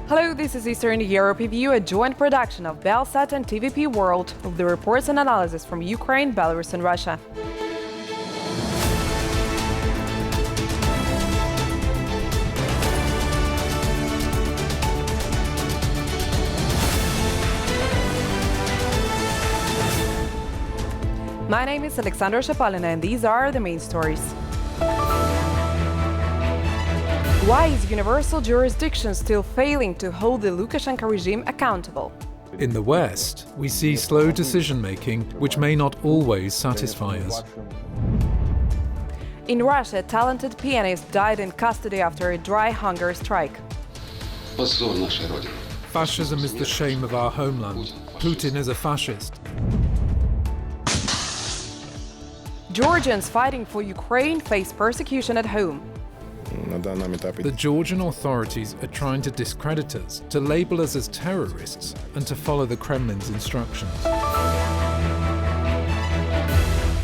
Hello, this is Eastern Europe Review, a joint production of BELSAT and TVP World, with the reports and analysis from Ukraine, Belarus and Russia. My name is Alexandra Shapalina, and these are the main stories. Why is universal jurisdiction still failing to hold the Lukashenka regime accountable? In the West, we see slow decision-making, which may not always satisfy us. In Russia, a talented pianist died in custody after a dry hunger strike. Fascism is the shame of our homeland. Putin is a fascist. Georgians fighting for Ukraine face persecution at home. The Georgian authorities are trying to discredit us, to label us as terrorists, and to follow the Kremlin's instructions.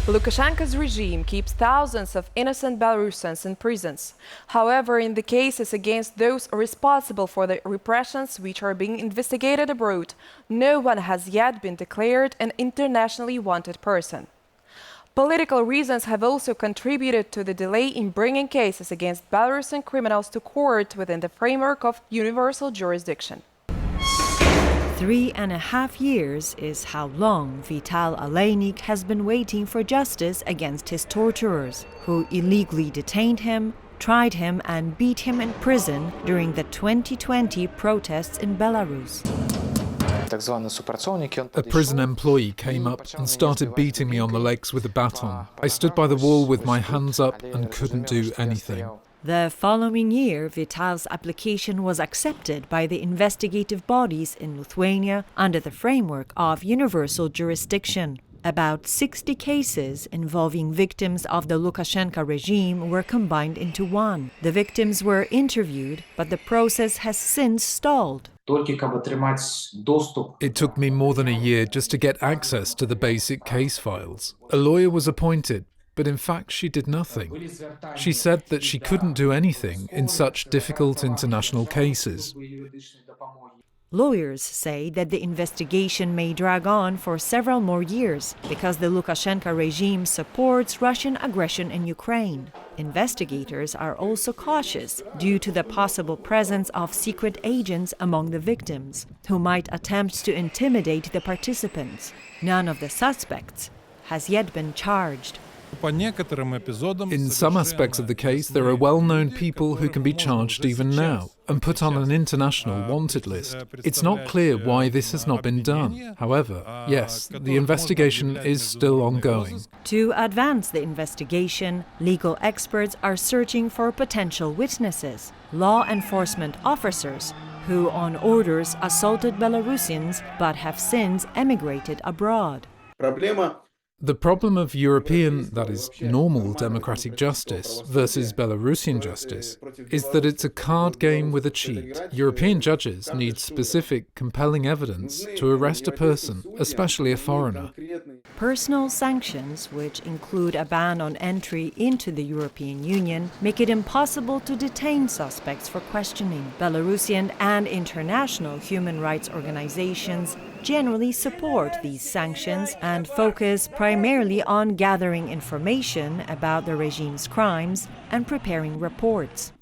Lukashenko's regime keeps thousands of innocent Belarusians in prisons. However, in the cases against those responsible for the repressions which are being investigated abroad, no one has yet been declared an internationally wanted person. Political reasons have also contributed to the delay in bringing cases against Belarusian criminals to court within the framework of universal jurisdiction. 3.5 years is how long Vital Aleinik has been waiting for justice against his torturers, who illegally detained him, tried him and beat him in prison during the 2020 protests in Belarus. A prison employee came up and started beating me on the legs with a baton. I stood by the wall with my hands up and couldn't do anything. The following year, Vital's application was accepted by the investigative bodies in Lithuania under the framework of universal jurisdiction. About 60 cases involving victims of the Lukashenka regime were combined into one. The victims were interviewed, but the process has since stalled. It took me more than a year just to get access to the basic case files. A lawyer was appointed, but in fact she did nothing. She said that she couldn't do anything in such difficult international cases. Lawyers say that the investigation may drag on for several more years because the Lukashenka regime supports Russian aggression in Ukraine. Investigators are also cautious due to the possible presence of secret agents among the victims, who might attempt to intimidate the participants. None of the suspects has yet been charged. In some aspects of the case, there are well-known people who can be charged even now and put on an international wanted list. It's not clear why this has not been done. However, yes, the investigation is still ongoing. To advance the investigation, legal experts are searching for potential witnesses, law enforcement officers who on orders assaulted Belarusians but have since emigrated abroad. The problem of European, that is, normal democratic justice versus Belarusian justice is that it's a card game with a cheat. European judges need specific, compelling evidence to arrest a person, especially a foreigner. Personal sanctions, which include a ban on entry into the European Union, make it impossible to detain suspects for questioning. Belarusian and international human rights organizations generally support these sanctions and focus primarily on gathering information about the regime's crimes and preparing reports.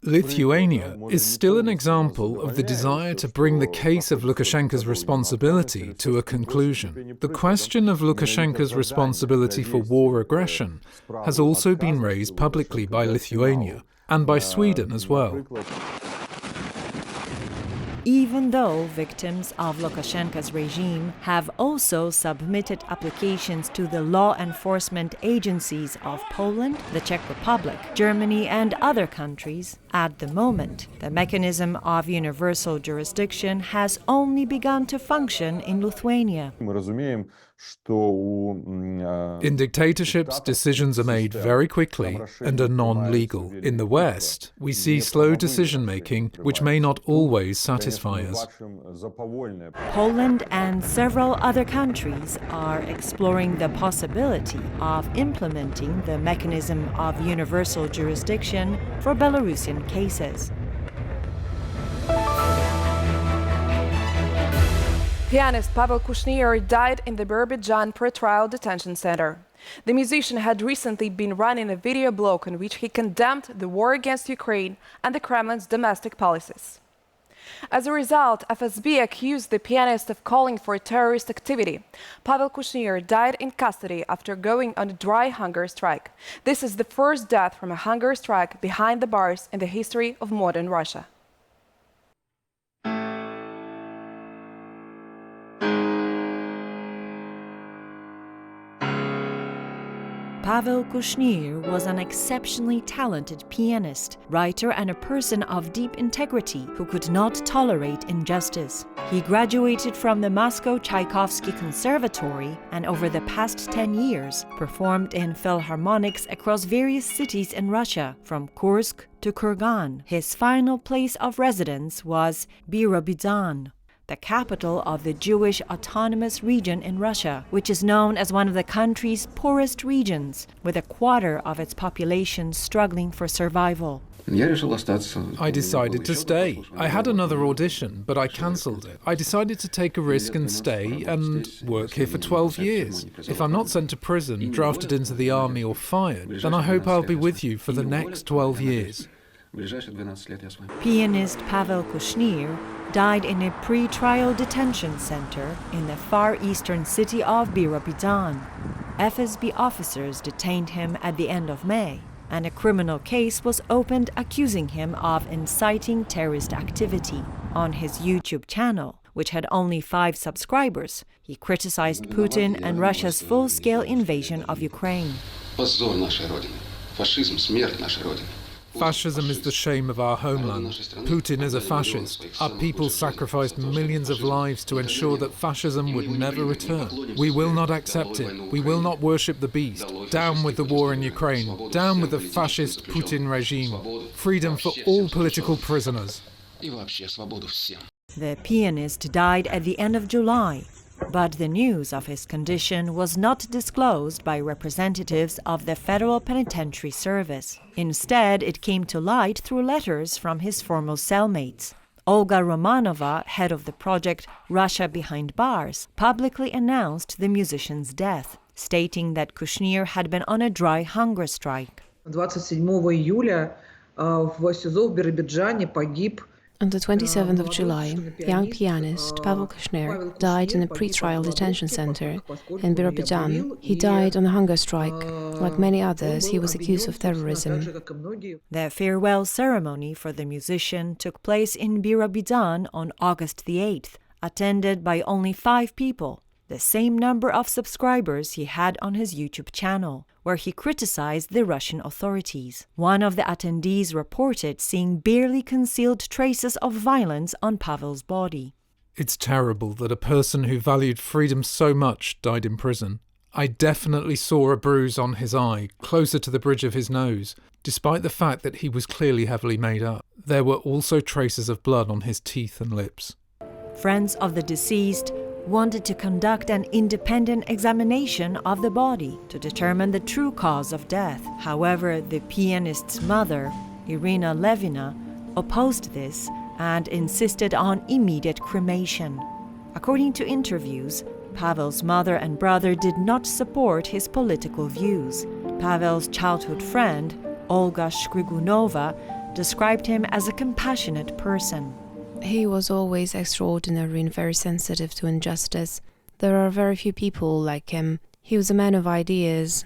Lithuania is still an example of the desire to bring the case of Lukashenko's responsibility to a conclusion. The question of Lukashenko's responsibility for war aggression has also been raised publicly by Lithuania and by Sweden as well. Even though victims of Lukashenko's regime have also submitted applications to the law enforcement agencies of Poland, the Czech Republic, Germany and other countries, at the moment, the mechanism of universal jurisdiction has only begun to function in Lithuania. In dictatorships, decisions are made very quickly and are non-legal. In the West, we see slow decision-making, which may not always satisfy us. Poland and several other countries are exploring the possibility of implementing the mechanism of universal jurisdiction for Belarusian cases. Pianist Pavel Kushnir died in the Birobidzhan pretrial detention center. The musician had recently been running a video blog in which he condemned the war against Ukraine and the Kremlin's domestic policies. As a result, FSB accused the pianist of calling for terrorist activity. Pavel Kushnir died in custody after going on a dry hunger strike. This is the first death from a hunger strike behind the bars in the history of modern Russia. Pavel Kushnir was an exceptionally talented pianist, writer, and a person of deep integrity who could not tolerate injustice. He graduated from the Moscow Tchaikovsky Conservatory and over the past 10 years performed in philharmonics across various cities in Russia, from Kursk to Kurgan. His final place of residence was Birobidzhan, the capital of the Jewish Autonomous Region in Russia, which is known as one of the country's poorest regions, with a quarter of its population struggling for survival. I decided to stay. I had another audition, but I cancelled it. I decided to take a risk and stay and work here for 12 years. If I'm not sent to prison, drafted into the army or fired, then I hope I'll be with you for the next 12 years. Pianist Pavel Kushnir died in a pre-trial detention center in the far eastern city of Birobidzhan. FSB officers detained him at the end of May, and a criminal case was opened accusing him of inciting terrorist activity. On his YouTube channel, which had only 5 subscribers, he criticized Putin and Russia's full-scale invasion of Ukraine. Fascism is the shame of our homeland. Putin is a fascist. Our people sacrificed millions of lives to ensure that fascism would never return. We will not accept it. We will not worship the beast. Down with the war in Ukraine. Down with the fascist Putin regime. Freedom for all political prisoners. The pianist died at the end of July, but the news of his condition was not disclosed by representatives of the Federal Penitentiary Service. Instead, it came to light through letters from his former cellmates. Olga Romanova, head of the project Russia Behind Bars, publicly announced the musician's death, stating that Kushnir had been on a dry hunger strike. 27 июля в СИЗО в Биробиджане погиб. On the 27th of July, young pianist Pavel Kushnir died in a pre-trial detention center in Birobidzhan. He died on a hunger strike. Like many others, he was accused of terrorism. The farewell ceremony for the musician took place in Birobidzhan on August the 8th, attended by only 5 people, the same number of subscribers he had on his YouTube channel, where he criticized the Russian authorities. One of the attendees reported seeing barely concealed traces of violence on Pavel's body. It's terrible that a person who valued freedom so much died in prison. I definitely saw a bruise on his eye, closer to the bridge of his nose, despite the fact that he was clearly heavily made up. There were also traces of blood on his teeth and lips. Friends of the deceased wanted to conduct an independent examination of the body to determine the true cause of death. However, the pianist's mother, Irina Levina, opposed this and insisted on immediate cremation. According to interviews, Pavel's mother and brother did not support his political views. Pavel's childhood friend, Olga Shkrigunova, described him as a compassionate person. He was always extraordinary and very sensitive to injustice. There are very few people like him. He was a man of ideas.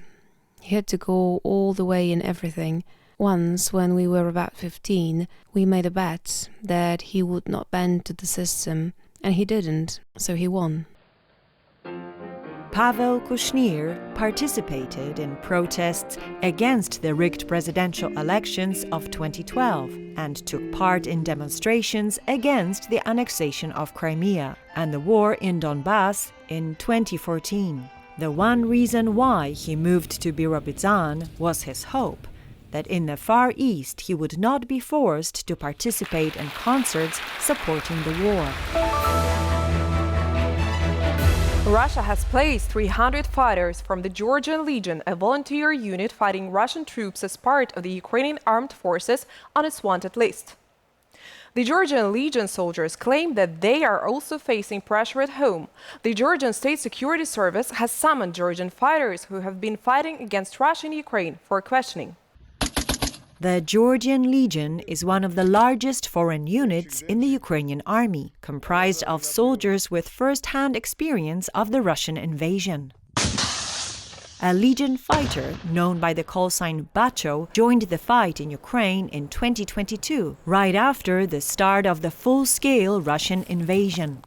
He had to go all the way in everything. Once, when we were about 15, we made a bet that he would not bend to the system, and he didn't, so he won. Pavel Kushnir participated in protests against the rigged presidential elections of 2012 and took part in demonstrations against the annexation of Crimea and the war in Donbass in 2014. The one reason why he moved to Birobidzhan was his hope that in the Far East he would not be forced to participate in concerts supporting the war. Russia has placed 300 fighters from the Georgian Legion, a volunteer unit fighting Russian troops as part of the Ukrainian armed forces, on its wanted list. The Georgian Legion soldiers claim that they are also facing pressure at home. The Georgian State Security Service has summoned Georgian fighters who have been fighting against Russia in Ukraine for questioning. The Georgian Legion is one of the largest foreign units in the Ukrainian army, comprised of soldiers with first-hand experience of the Russian invasion. A Legion fighter, known by the call sign Bacho, joined the fight in Ukraine in 2022, right after the start of the full-scale Russian invasion.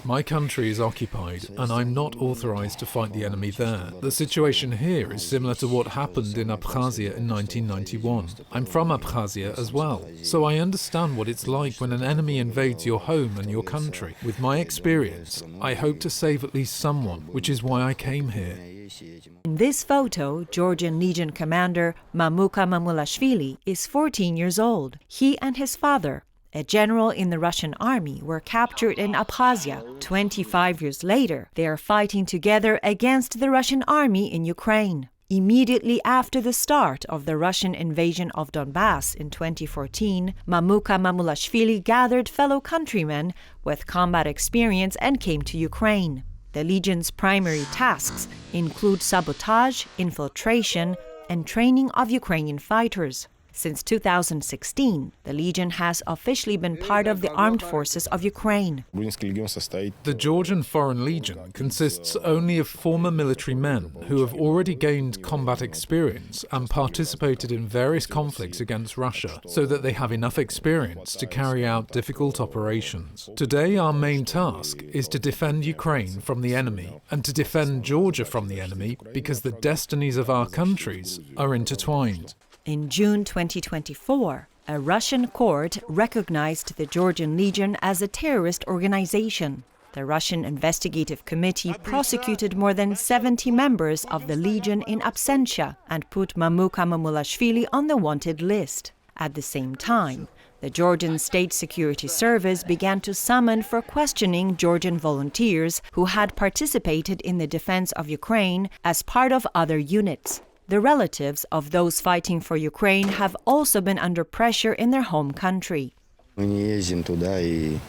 My country is occupied, and I'm not authorized to fight the enemy there. The situation here is similar to what happened in Abkhazia in 1991. I'm from Abkhazia as well, so I understand what it's like when an enemy invades your home and your country. With my experience, I hope to save at least someone, which is why I came here. In this photo, Georgian Legion commander Mamuka Mamulashvili is 14 years old. He and his father, a general in the Russian army, were captured in Abkhazia. 25 years later, they are fighting together against the Russian army in Ukraine. Immediately after the start of the Russian invasion of Donbass in 2014, Mamuka Mamulashvili gathered fellow countrymen with combat experience and came to Ukraine. The Legion's primary tasks include sabotage, infiltration, and training of Ukrainian fighters. Since 2016, the Legion has officially been part of the armed forces of Ukraine. The Georgian Foreign Legion consists only of former military men who have already gained combat experience and participated in various conflicts against Russia, so that they have enough experience to carry out difficult operations. Today, our main task is to defend Ukraine from the enemy and to defend Georgia from the enemy, because the destinies of our countries are intertwined. In June 2024, a Russian court recognized the Georgian Legion as a terrorist organization. The Russian Investigative Committee prosecuted more than 70 members of the Legion in absentia and put Mamuka Mamulashvili on the wanted list. At the same time, the Georgian State Security Service began to summon for questioning Georgian volunteers who had participated in the defense of Ukraine as part of other units. The relatives of those fighting for Ukraine have also been under pressure in their home country. We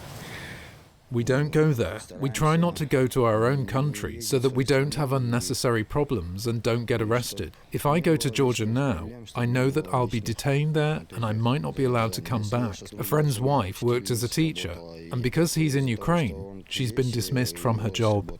don't go there. We try not to go to our own country so that we don't have unnecessary problems and don't get arrested. If I go to Georgia now, I know that I'll be detained there and I might not be allowed to come back. A friend's wife worked as a teacher, and because he's in Ukraine, she's been dismissed from her job.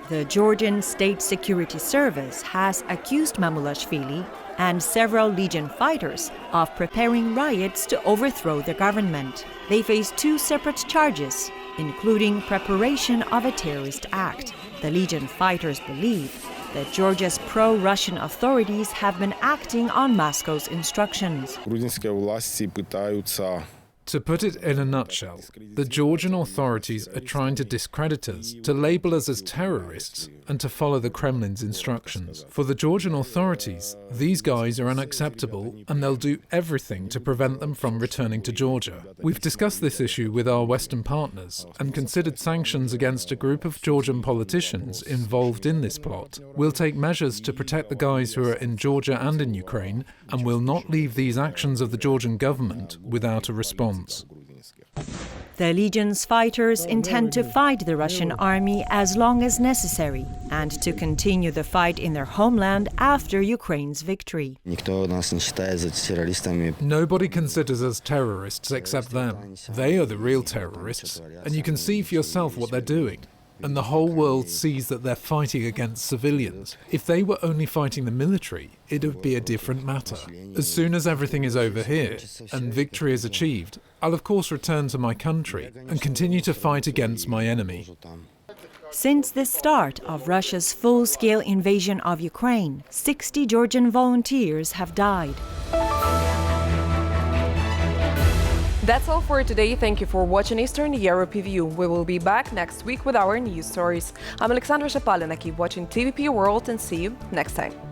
The Georgian State Security Service has accused Mamulashvili and several Legion fighters of preparing riots to overthrow the government. They face 2 separate charges, including preparation of a terrorist act. The Legion fighters believe that Georgia's pro-Russian authorities have been acting on Moscow's instructions. To put it in a nutshell, the Georgian authorities are trying to discredit us, to label us as terrorists, and to follow the Kremlin's instructions. For the Georgian authorities, these guys are unacceptable, and they'll do everything to prevent them from returning to Georgia. We've discussed this issue with our Western partners and considered sanctions against a group of Georgian politicians involved in this plot. We'll take measures to protect the guys who are in Georgia and in Ukraine, and will not leave these actions of the Georgian government without a response. The Legion's fighters intend to fight the Russian army as long as necessary and to continue the fight in their homeland after Ukraine's victory. Nobody considers us terrorists except them. They are the real terrorists, and you can see for yourself what they're doing. And the whole world sees that they're fighting against civilians. If they were only fighting the military, it would be a different matter. As soon as everything is over here and victory is achieved, I'll of course return to my country and continue to fight against my enemy. Since the start of Russia's full-scale invasion of Ukraine, 60 Georgian volunteers have died. That's all for today. Thank you for watching Eastern Europe Review. We will be back next week with our news stories. I'm Alexandra Shapalina. Keep watching TVP World and see you next time.